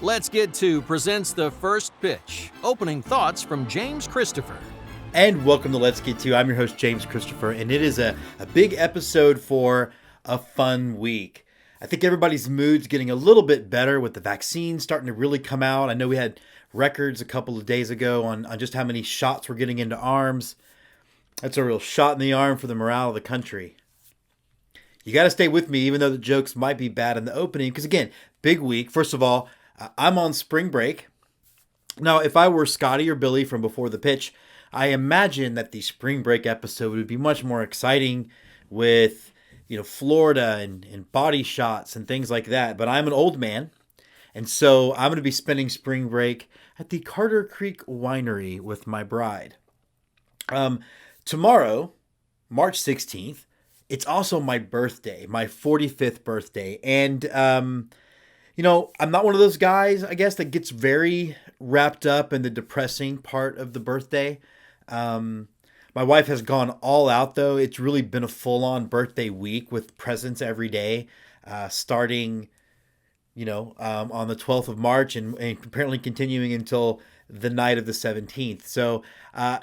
Let's Get To presents The First Pitch. Opening thoughts from James Christopher. And welcome to Let's Get To. I'm your host, James Christopher, and it is a big episode for a fun week. I think everybody's mood's getting a little bit better with the vaccine starting to really come out. I know we had records a couple of days ago on just how many shots we're getting into arms. That's a real shot in the arm for the morale of the country. You got to stay with me, even though the jokes might be bad in the opening, because again, big week. First of all, I'm on spring break. Now, if I were Scotty or Billy from Before the Pitch, I imagine that the spring break episode would be much more exciting with, Florida and body shots and things like that. But I'm an old man, and so I'm going to be spending spring break at the Carter Creek Winery with my bride. Tomorrow, March 16th, it's also my birthday, my 45th birthday. And, I'm not one of those guys, I guess, that gets very wrapped up in the depressing part of the birthday. My wife has gone all out, though. It's really been a full-on birthday week with presents every day, starting, on the 12th of March and apparently continuing until the night of the 17th. So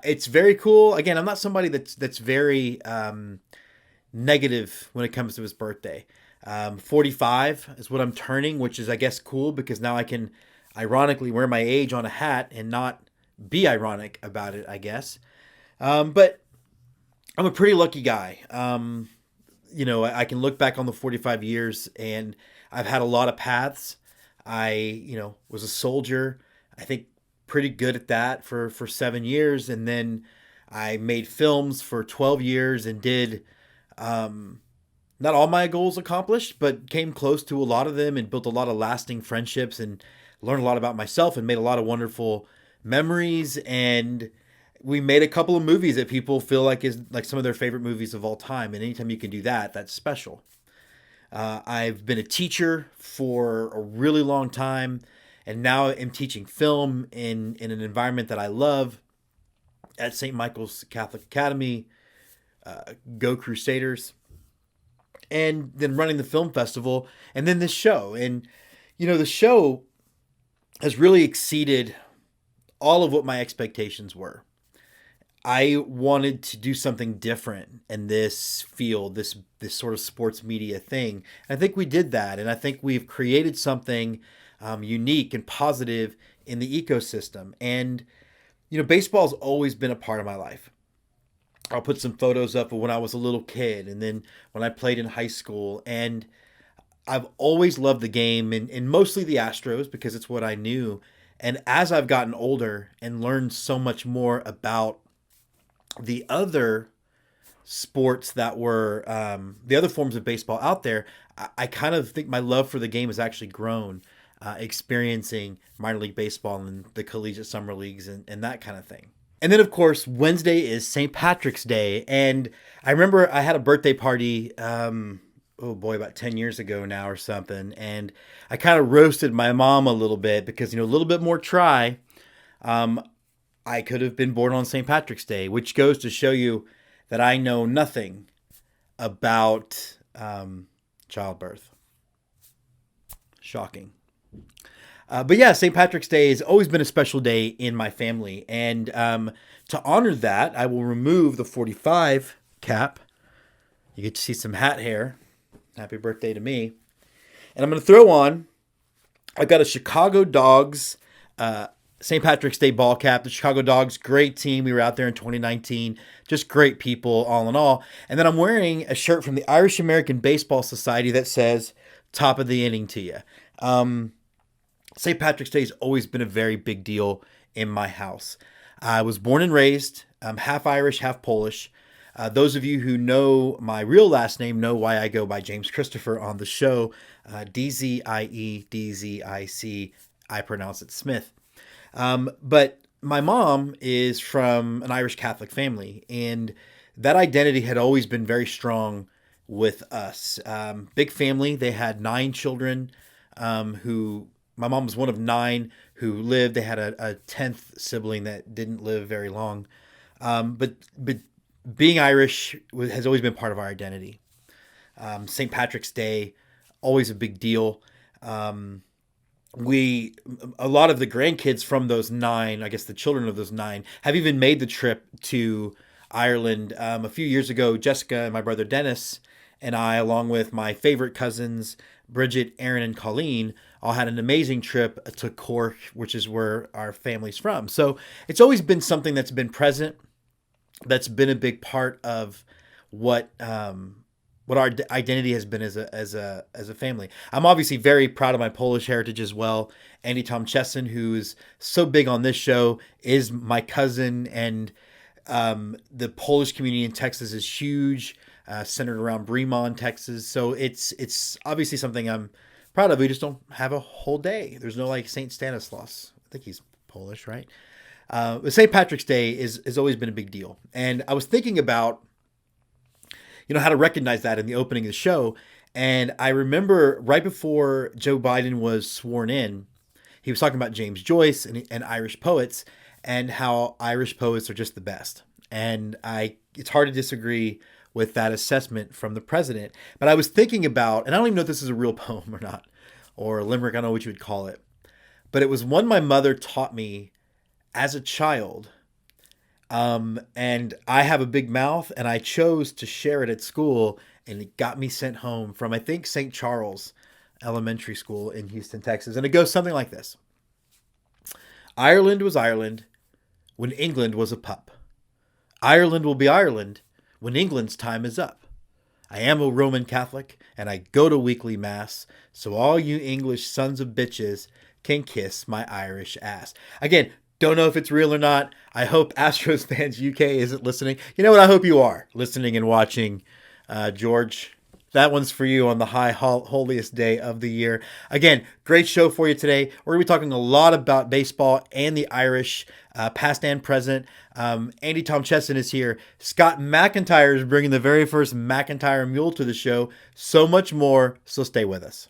it's very cool. Again, I'm not somebody that's very negative when it comes to his birthday. 45 is what I'm turning, which is, I guess, cool because now I can ironically wear my age on a hat and not be ironic about it, I guess. But I'm a pretty lucky guy. I can look back on the 45 years and I've had a lot of paths. I, was a soldier, I think pretty good at that for 7 years. And then I made films for 12 years and did, not all my goals accomplished, but came close to a lot of them and built a lot of lasting friendships and learned a lot about myself and made a lot of wonderful memories. And we made a couple of movies that people feel like is like some of their favorite movies of all time. And anytime you can do that, that's special. I've been a teacher for a really long time, and now I'm teaching film in an environment that I love at St. Michael's Catholic Academy, Go Crusaders, and then running the film festival, and then this show. And, the show has really exceeded all of what my expectations were. I wanted to do something different in this field, this sort of sports media thing. And I think we did that. And I think we've created something unique and positive in the ecosystem. And, baseball's always been a part of my life. I'll put some photos up of when I was a little kid and then when I played in high school. And I've always loved the game and mostly the Astros because it's what I knew. And as I've gotten older and learned so much more about the other sports that were the other forms of baseball out there, I kind of think my love for the game has actually grown, experiencing minor league baseball and the collegiate summer leagues and that kind of thing. And then, of course, Wednesday is St. Patrick's Day. And I remember I had a birthday party, about 10 years ago now or something. And I kind of roasted my mom a little bit because, a little bit more try. I could have been born on St. Patrick's Day, which goes to show you that I know nothing about childbirth. Shocking. But yeah, St. Patrick's Day has always been a special day in my family. And to honor that, I will remove the 45 cap. You get to see some hat hair. Happy birthday to me. And I'm going to throw on, I've got a Chicago Dogs St. Patrick's Day ball cap. The Chicago Dogs, great team. We were out there in 2019. Just great people, all in all. And then I'm wearing a shirt from the Irish American Baseball Society that says, top of the inning to you. St. Patrick's Day has always been a very big deal in my house. I was born and raised. I'm half Irish, half Polish. Those of you who know my real last name know why I go by James Christopher on the show. D-Z-I-E, D-Z-I-C. I pronounce it Smith. But my mom is from an Irish Catholic family, and that identity had always been very strong with us. Big family. They had 9 children, my mom was one of 9 who lived. They had a 10th sibling that didn't live very long. But being Irish has always been part of our identity. St. Patrick's Day, always a big deal. we a lot of the grandkids from those nine, I guess the children of those nine, have even made the trip to Ireland. A few years ago, Jessica and my brother Dennis and I, along with my favorite cousins Bridget, Aaron, and Colleen, all had an amazing trip to Cork, which is where our family's from. So it's always been something that's been present, that's been a big part of what what our identity has been as a family. I'm obviously very proud of my Polish heritage as well. Andy Tom Chesson, who is so big on this show, is my cousin, and the Polish community in Texas is huge, centered around Bremont, Texas. So it's obviously something I'm proud of. We just don't have a whole day. There's no like Saint Stanislaus. I think he's Polish, right? St. Patrick's Day has always been a big deal, and I was thinking about how to recognize that in the opening of the show. And I remember right before Joe Biden was sworn in, he was talking about James Joyce and Irish poets, and how Irish poets are just the best. And it's hard to disagree with that assessment from the president. But I was thinking about, and I don't even know if this is a real poem or not, or a limerick, I don't know what you would call it, but it was one my mother taught me as a child. And I have a big mouth, and I chose to share it at school, and it got me sent home from, I think, St. Charles Elementary School in Houston, Texas. And it goes something like this. Ireland was Ireland when England was a pup. Ireland will be Ireland when England's time is up. I am a Roman Catholic, and I go to weekly mass, so all you English sons of bitches can kiss my Irish ass. Again, don't know if it's real or not. I hope Astros fans UK isn't listening. You know what? I hope you are listening and watching, George. That one's for you on the holiest day of the year. Again, great show for you today. We're going to be talking a lot about baseball and the Irish, past and present. Andy Tom Chesson is here. Scott McIntyre is bringing the very first McIntyre Mule to the show. So much more, so stay with us.